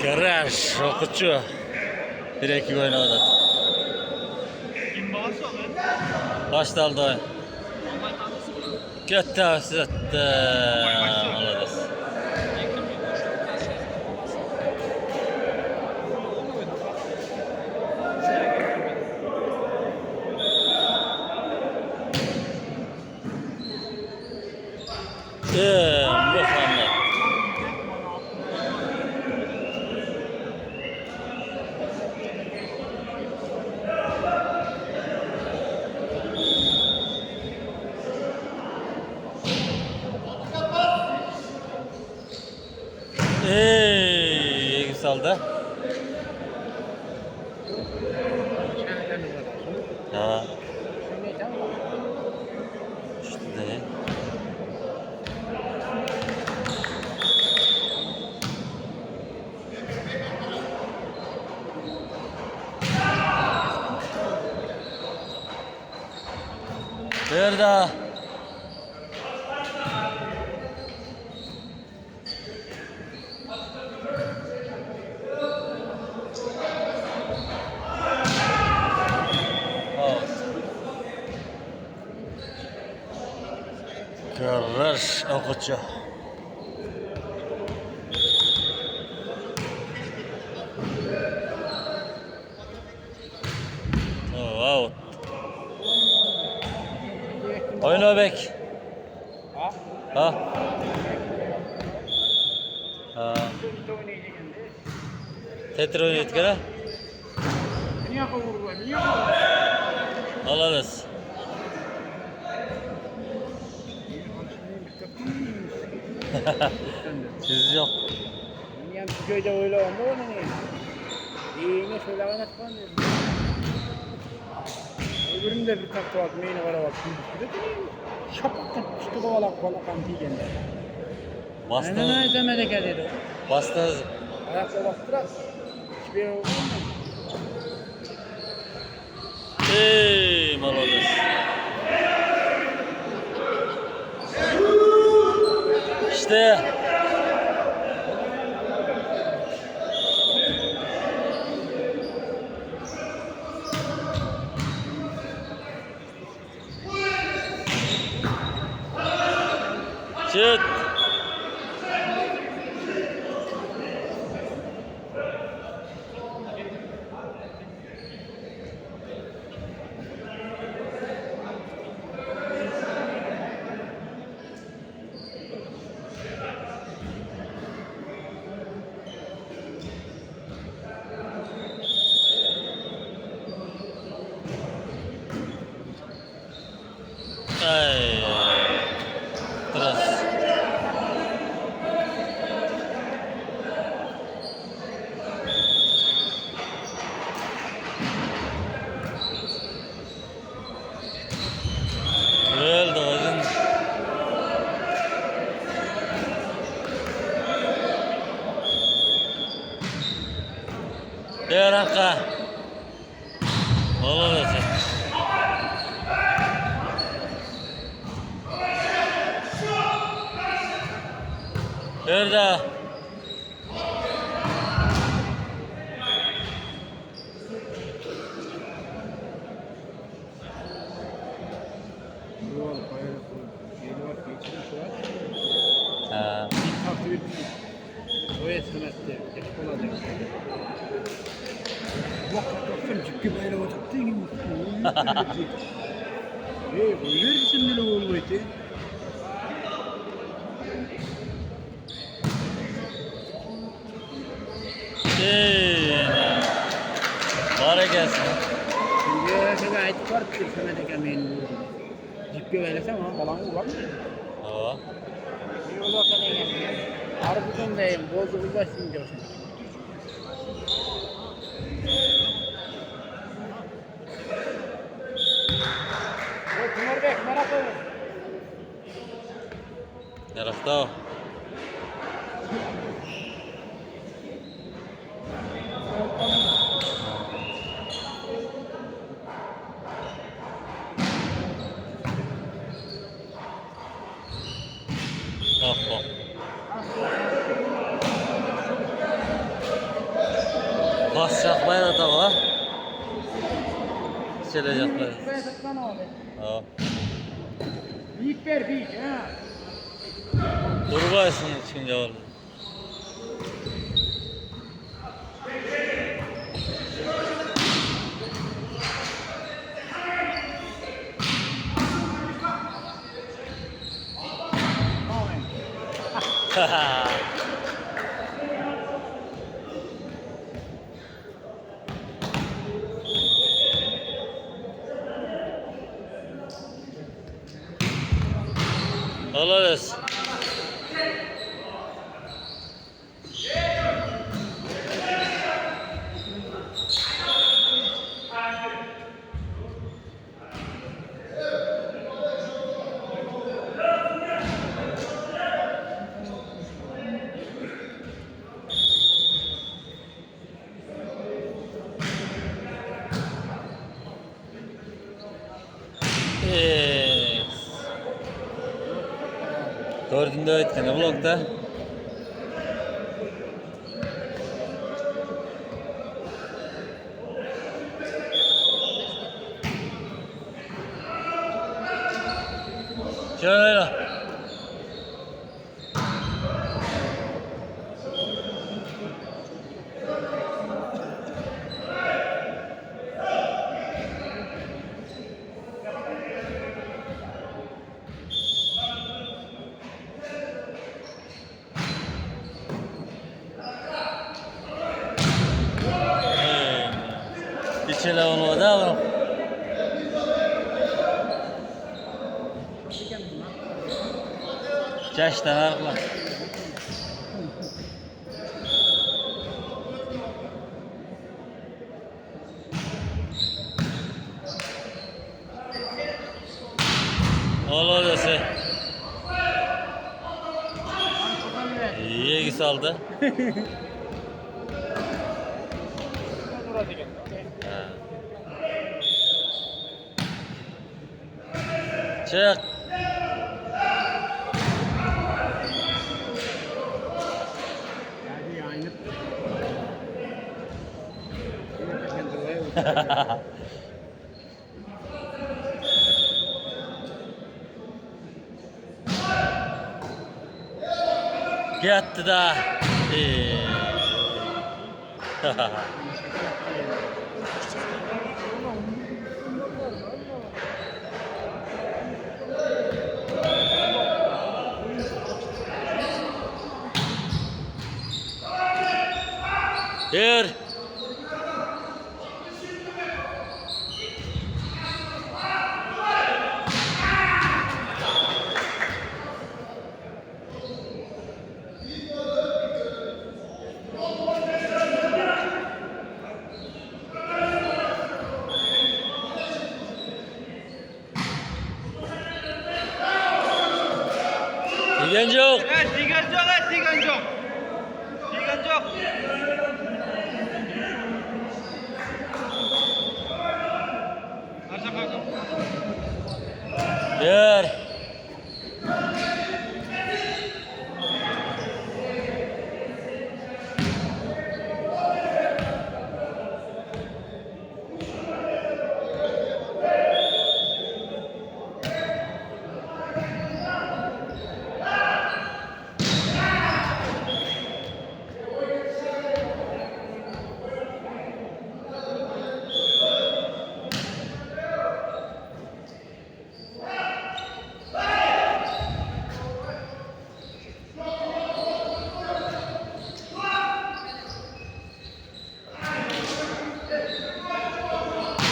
Garaj, okutçu. Bir-iki oynadı. Kim babası oluyor? Baştaldı oyun. Online tanesi mi? Götte sizattı. Alırız. Muhammed. İyi saldı. Ha. İşte. Bir daha. Garaj okutçu. Out. Oyna bek. Ha? Ha. Tetir oynayıp gene. Alırız. Siz yok. Yani köyde öyle olma onun yani. İyine şöyle anlatman dedim. Öbüründe bir taktı bak, meyine var bak. Şapaktan çıktı kovalak diyeceğim. Bastınız. Aynen izlemede geldi. Bastınız. Ayakta bastırak. Hiçbir yere olmaz. Mal alırız. İşte. Çıt. Ay. Biraz. Öldü kızım. Diğer hakka. Olur öyle. Bir daha. Ha. Oya sanatte. Eksik olacak. Bak baksana çıkkı böyle oturttu gibi. Verirsin bile olmaydı. Bana gelsin. Şimdi sana ait var ki sana da kemeğini vurdu. Çıkkı böyle ama falan var mı? Ha. Bir yol ortada geldi. Harbidindeyim. Bozuk başlayın diyorsun. O Timur Bey merak olun. Nerede o? Oh, oh. basacak bayrağı da var. Çelecek bayrağı. Ha. Büyük ver büyük ha. Durbaysın çıkınca oğlum. Allah olsun. Dördünde öğretken vlogda. Şöyle. İçine onu da var. Çeşten arıkla. Olur dese. İyi saldı. Çık. Hadi aynı. Gitti da. Bir. Digencok. Evet, Digencok, evet, Digencok. Digencok. Aşağı kalkalım. Bir.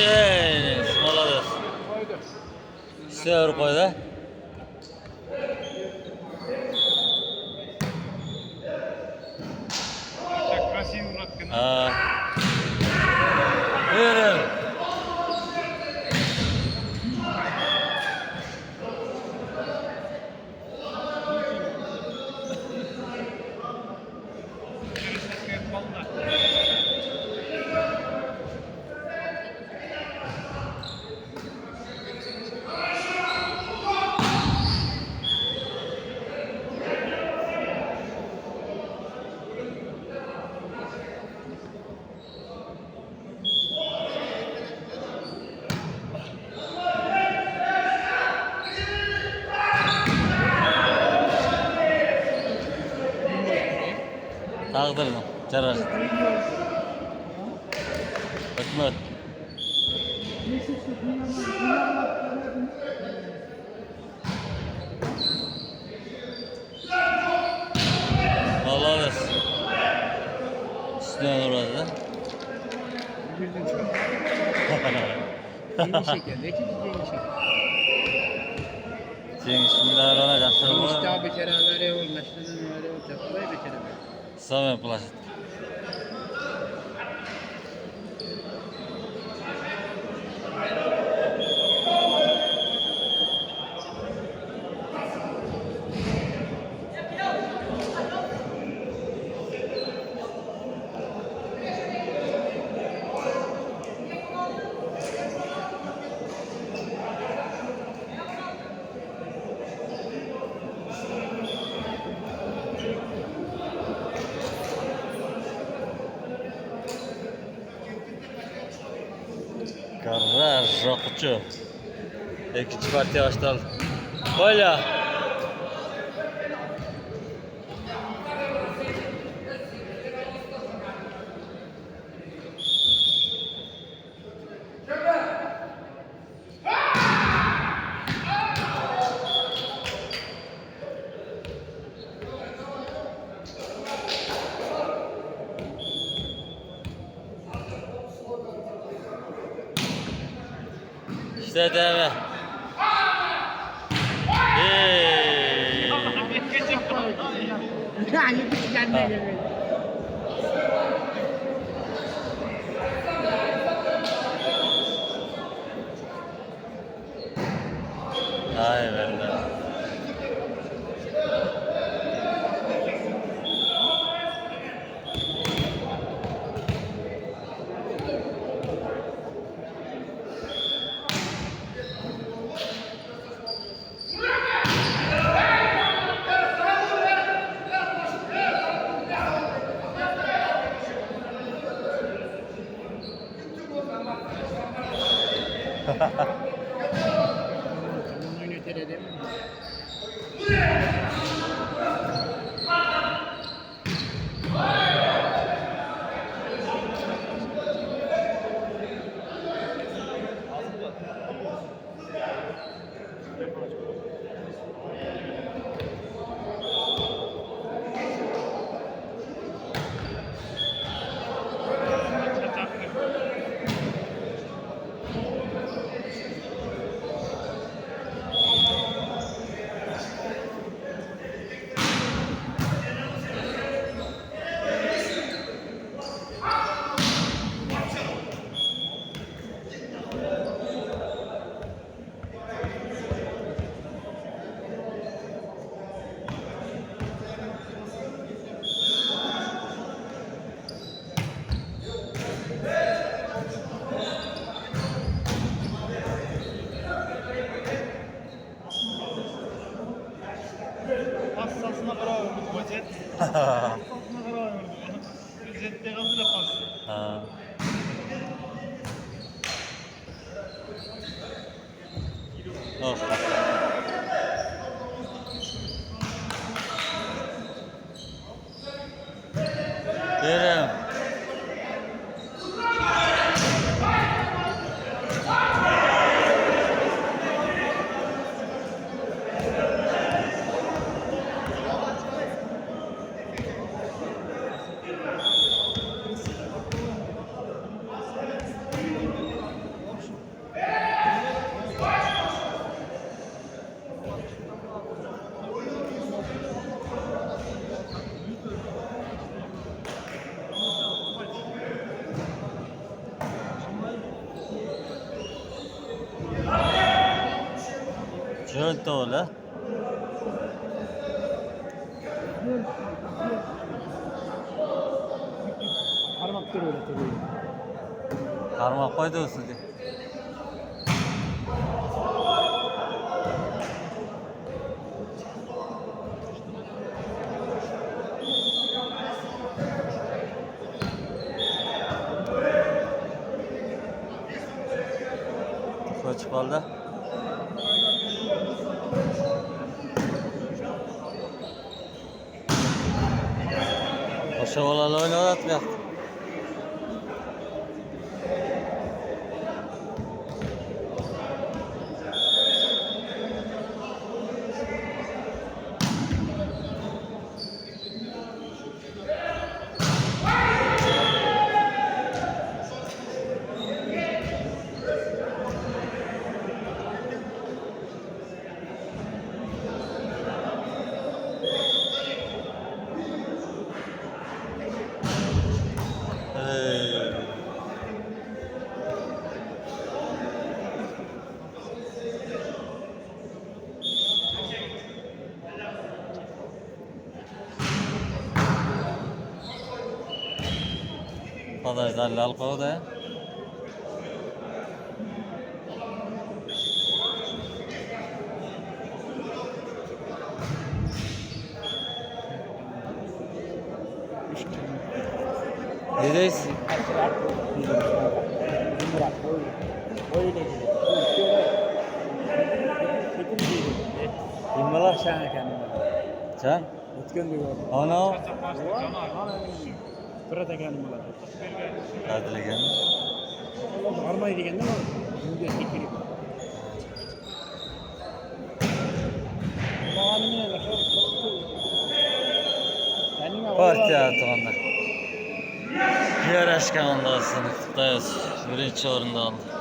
Yes, молодец. Sığır koydu. Çok красивый Murat Kınar. Ha. Buyurun. Taqdirini jarar. Hikmat. Молодец. Üstüne uğradı. Güldün çok. Yeni şeker. Vekil yeni şeker. Bismillahirrahmanirrahim. İşte abi beraber olmuştunuz. Öyle olacak. Burayı beraber. Same plasit. Garaj Rokucu. İkinci partiye başladı. Olha. İşte deme. Hey. Yani bir kendine gelmedi. Ay bende. Tamam oyunu terede. Passasına bravo bu Bacet. Passasına bravo vurdu. Jet'te kaldı da pas. Ha. Of. Yerim. Şöyle öyle. Parmak dur öyle tabii. Karma koydu olsun diye. Koç kaldı. Hoşça olalı oynatmıyor. Arkadaşlar lal kovdu ya. Neredeyiz? Bilmeler. Can? Ana. Kadrigen. Varmayı degende mi? Şimdi tekili. Partiya atımında. Yarışkan ondan sınıftayız. Birinci orunda oldu.